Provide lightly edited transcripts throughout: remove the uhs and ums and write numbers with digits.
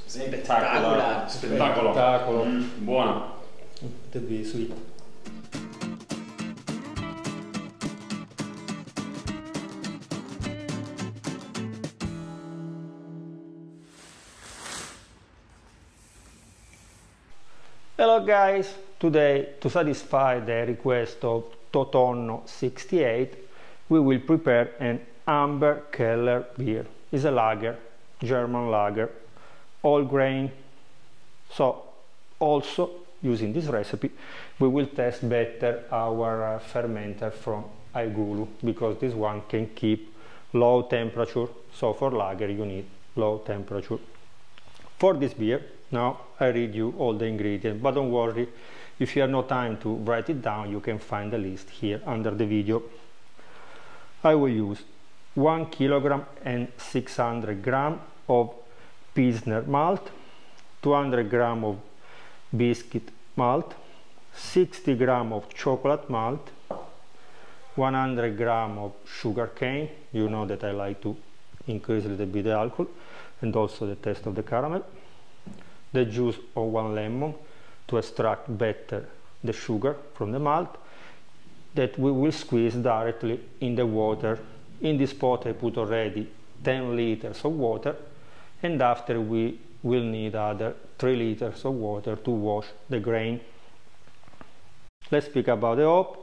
Spettacolo. Spettacolo. Buono. To be sweet. Hello guys, today to satisfy the request of Totonno68 we will prepare an Amber Keller Beer. It's a lager, German lager, all grain. So also using this recipe we will test better our fermenter from Aigulu, because this one can keep low temperature, so for lager you need low temperature. For this beer, now I read you all the ingredients, but don't worry, if you have no time to write it down, you can find the list here under the video. I will use 1 kilogram and 600 gram of Pilsner malt, 200 gram of Biscuit malt, 60 gram of chocolate malt, 100 gram of Sugarcane. You know that I like to increase a little bit the alcohol and also the taste of the caramel, the juice of 1 lemon to extract better the sugar from the malt, that we will squeeze directly in the water. In this pot I put already 10 liters of water, and after we will need other 3 liters of water to wash the grain. Let's speak about the hop.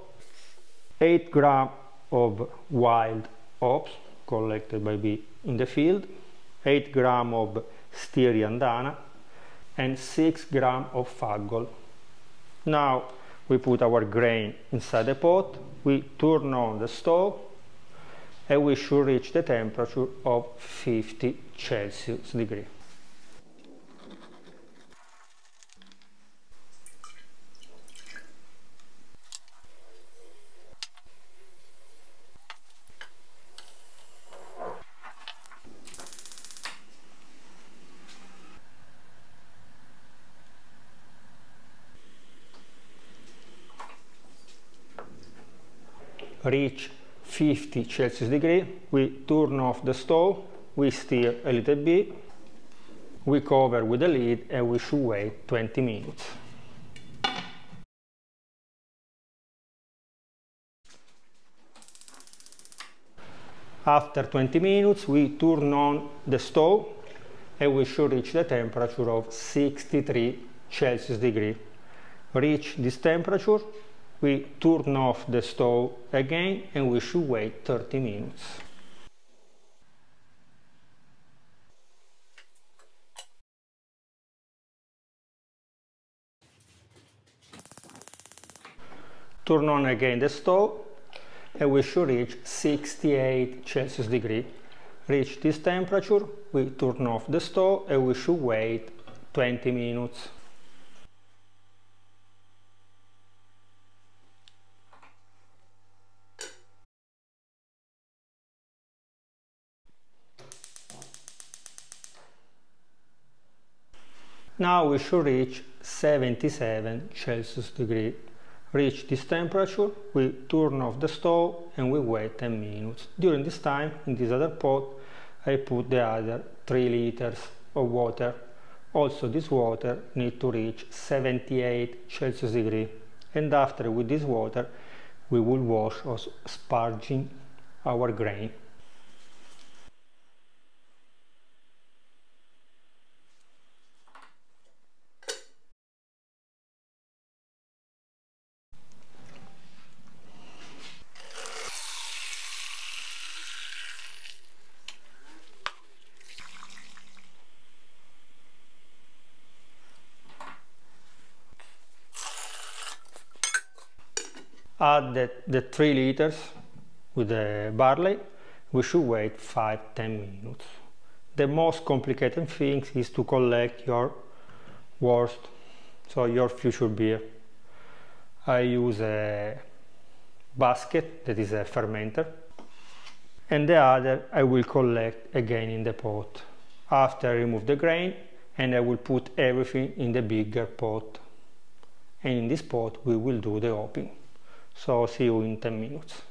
8 grams of wild hops collected by me in the field, 8 grams of Styrian Dana, and 6 grams of Fuggle. Now we put our grain inside the pot, we turn on the stove, and we should reach the temperature of 50 Celsius degrees. Reach 50 Celsius degree, we turn off the stove, we stir a little bit, we cover with the lid, and we should wait 20 minutes. After 20 minutes we turn on the stove and we should reach the temperature of 63 Celsius degree. Reach this temperature, we turn off the stove again and we should wait 30 minutes. Turn on again the stove and we should reach 68 Celsius degree. Reach this temperature, we turn off the stove and we should wait 20 minutes. Now we should reach 77 Celsius degree. Reach this temperature, we turn off the stove and we wait 10 minutes. During this time, in this other pot, I put the other 3 liters of water. Also this water needs to reach 78 Celsius degree. And after with this water, we will wash or sparging our grain. Add the 3 liters with the barley. We should wait 5–10 minutes. The most complicated thing is to collect your worst, so your future beer. I use a basket that is a fermenter, and the other I will collect again in the pot. After I remove the grain and I will put everything in the bigger pot, and in this pot we will do the hopping. So see you in 10 minutes.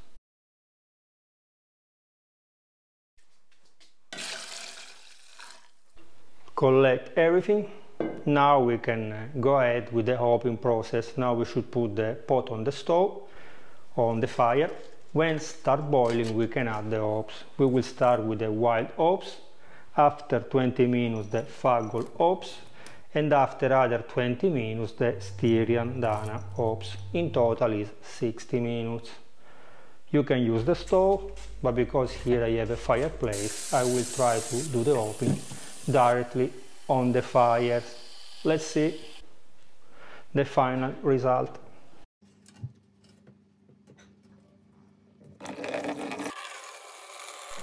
collect everything. Now we can go ahead with the hopping process. Now we should put the pot on the stove, on the fire. When start boiling, we can add the hops. We will start with the wild hops, after 20 minutes the Fuggle hops, and after other 20 minutes the Styrian Dana hops. In total is 60 minutes. You can use the stove, but because here I have a fireplace, I will try to do the hopping directly on the fire. Let's see the final result.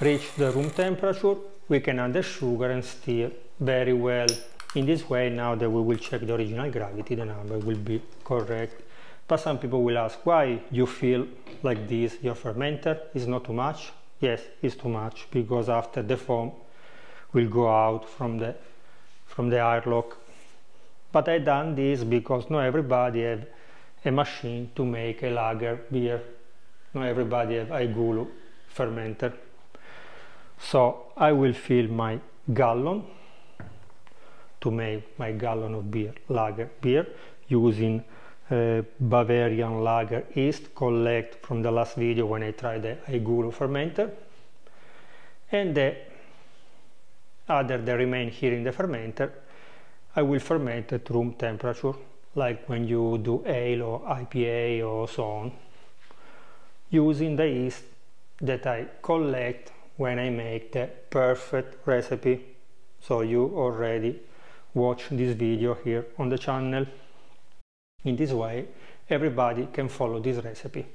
Reach the room temperature, we can add the sugar and stir very well. In this way, now that we will check the original gravity, the number will be correct. But some people will ask, why you feel like this, your fermenter is not too much? Yes, it's too much, because after the foam will go out from the airlock. But I done this because not everybody have a machine to make a lager beer. Not everybody have a gulu fermenter. So I will fill my gallon to make my gallon of beer, lager beer, using Bavarian lager yeast collect from the last video when I tried the Aigulu fermenter, and the other that remain here in the fermenter I will ferment at room temperature, like when you do ale or IPA or so on, using the yeast that I collect when I make the perfect recipe. So you already watch this video here on the channel. In this way everybody can follow this recipe.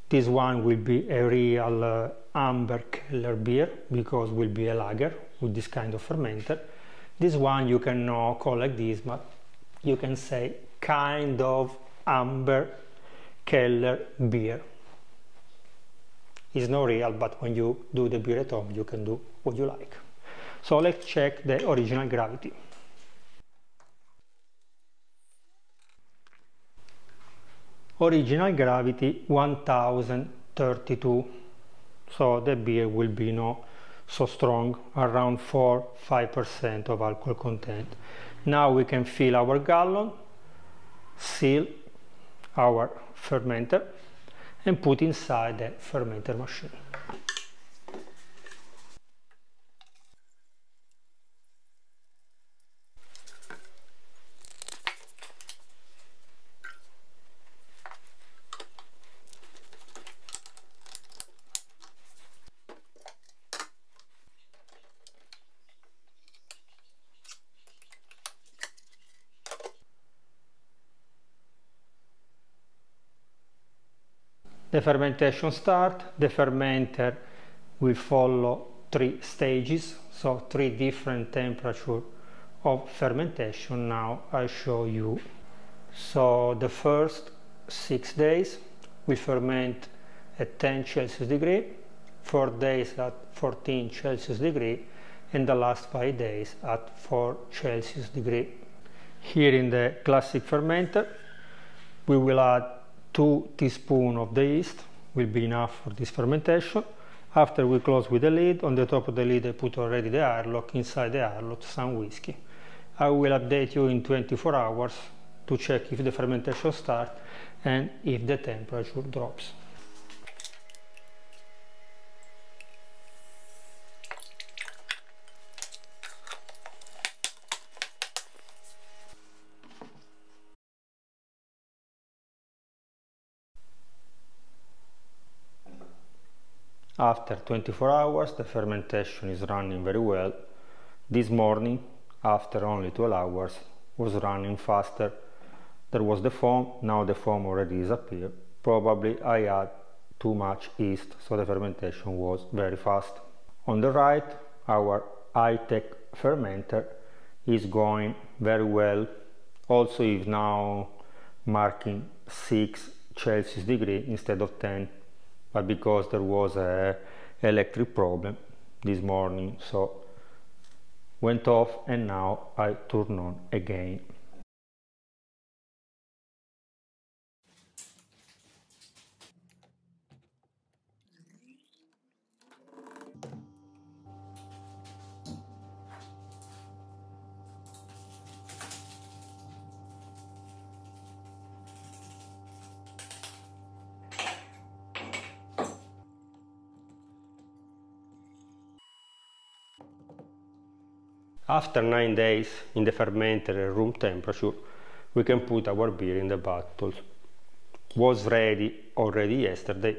This one will be a real Amber Keller beer, because will be a lager with this kind of fermenter. This one you cannot call like this, but you can say kind of Amber Keller beer. It's not real, but when you do the beer at home you can do what you like. So let's check the original gravity. Original gravity 1032, so the beer will be not so strong, around 4–5% of alcohol content. Now we can fill our gallon, seal our fermenter and put inside the fermenter machine. The fermentation start. The fermenter will follow 3 stages, so 3 different temperatures of fermentation. Now I show you. So the first 6 days we ferment at 10 Celsius degree, 4 days at 14 Celsius degree, and the last 5 days at 4 Celsius degree. Here in the classic fermenter we will add 2 teaspoons of the yeast, will be enough for this fermentation. After we close with the lid, on the top of the lid I put already the airlock, inside the airlock some whiskey. I will update you in 24 hours to check if the fermentation starts and if the temperature drops. After 24 hours the fermentation is running very well. This morning, after only 12 hours, was running faster. There was the foam, now the foam already disappeared. Probably I had too much yeast, so the fermentation was very fast. On the right, our high-tech fermenter is going very well. Also is now marking 6 Celsius degree instead of 10. But because there was an electric problem this morning, so went off and now I turn on again. After 9 days in the fermenter at room temperature, we can put our beer in the bottles. Was ready already yesterday,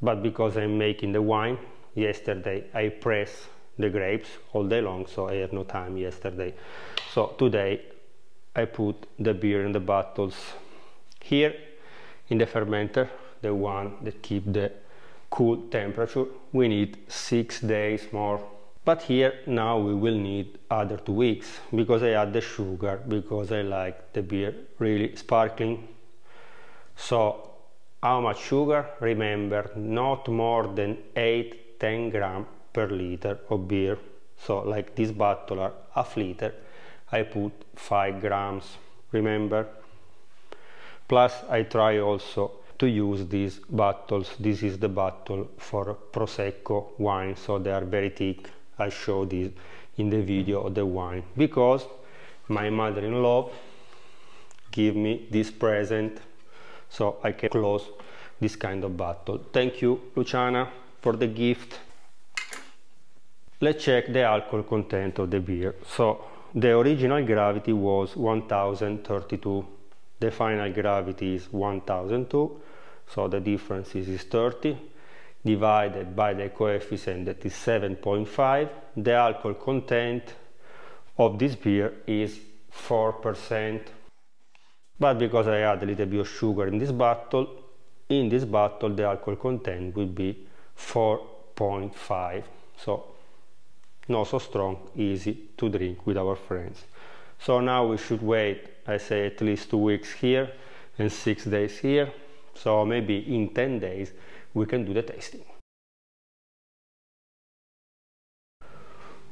but because I'm making the wine, yesterday I pressed the grapes all day long, so I have no time yesterday. So today I put the beer in the bottles. Here in the fermenter, the one that keeps the cool temperature, we need 6 days more. But here now we will need other 2 weeks, because I add the sugar, because I like the beer really sparkling. So how much sugar? Remember, not more than 8-10 grams per liter of beer. So like this bottle are half liter, I put 5 grams, remember? Plus I try also to use these bottles. This is the bottle for Prosecco wine, so they are very thick. I show this in the video of the wine, because my mother-in-law gave me this present, so I can close this kind of bottle. Thank you, Luciana, for the gift. Let's check the alcohol content of the beer. So the original gravity was 1032. The final gravity is 1002, so the difference is 30, divided by the coefficient that is 7.5. The alcohol content of this beer is 4%. But because I add a little bit of sugar in this bottle the alcohol content will be 4.5. So not so strong, easy to drink with our friends. So now we should wait, I say, at least 2 weeks here and 6 days here. So maybe in 10 days we can do the tasting.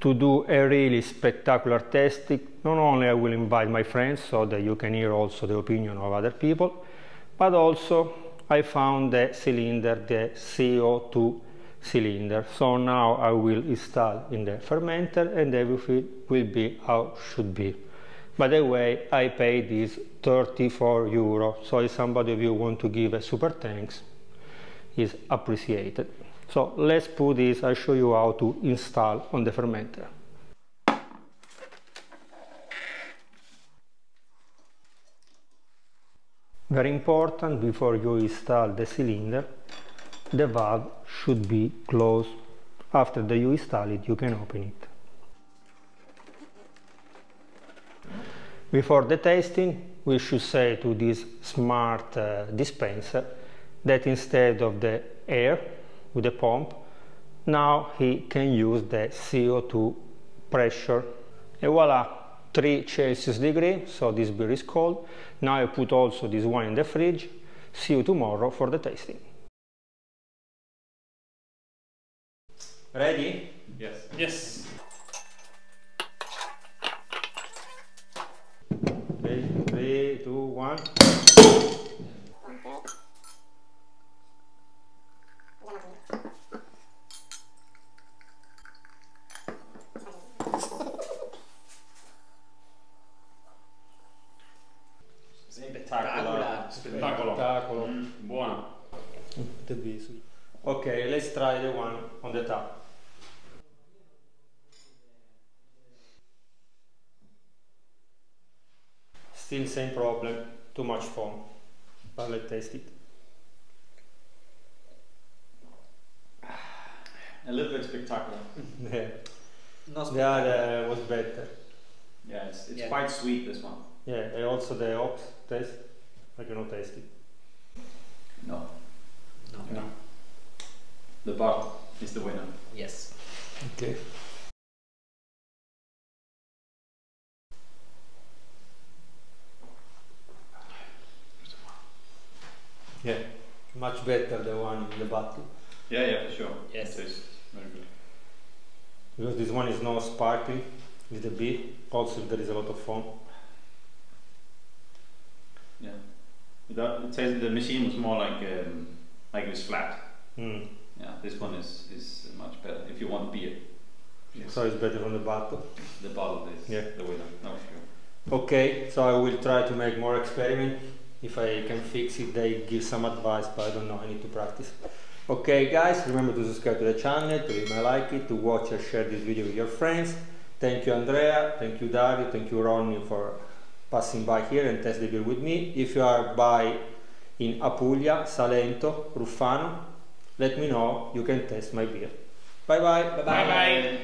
To do a really spectacular tasting, not only I will invite my friends so that you can hear also the opinion of other people, but also I found the cylinder, the CO2 cylinder. So now I will install in the fermenter and everything will be how it should be. By the way, I paid this 34 euro, so if somebody of you want to give a super thanks, is appreciated. So let's put this, I'll show you how to install on the fermenter. Very important, before you install the cylinder, the valve should be closed. After that you install it, you can open it. Before the tasting, we should say to this smart dispenser that instead of the air with the pump, now he can use the CO2 pressure. And voila, 3 Celsius degree, so this beer is cold. Now I put also this wine in the fridge. See you tomorrow for the tasting. Ready? Yes. Yes. 3, 2, 1. Spettacolo. Buono. Okay, let's try the one on the top. Still same problem, too much foam. But let's taste it. A little bit spectacular. Yeah. Not The other was better. Yeah, it's quite sweet, this one. Yeah, and also the hops taste. I cannot taste it. No. The bottle is the winner. Yes. Okay. Yeah, much better the one in the bottle. Yeah, for sure. Yes. It tastes very good. Because this one is not sparkling, little bit. Also there is a lot of foam. Yeah. It tastes, the machine was more like it was flat. Mm. Yeah, this one is much better if you want beer. Yes. So it's better from the bottle. The bottle is the winner, no sure. Okay, so I will try to make more experiment. If I can fix it, they give some advice, but I don't know, I need to practice. Okay guys, remember to subscribe to the channel, to leave a like it, to watch and share this video with your friends. Thank you Andrea, thank you Dario, thank you Ronnie for passing by here and test the beer with me. If you are in Apulia, Salento, Ruffano, let me know, you can test my beer. Bye bye. Bye bye.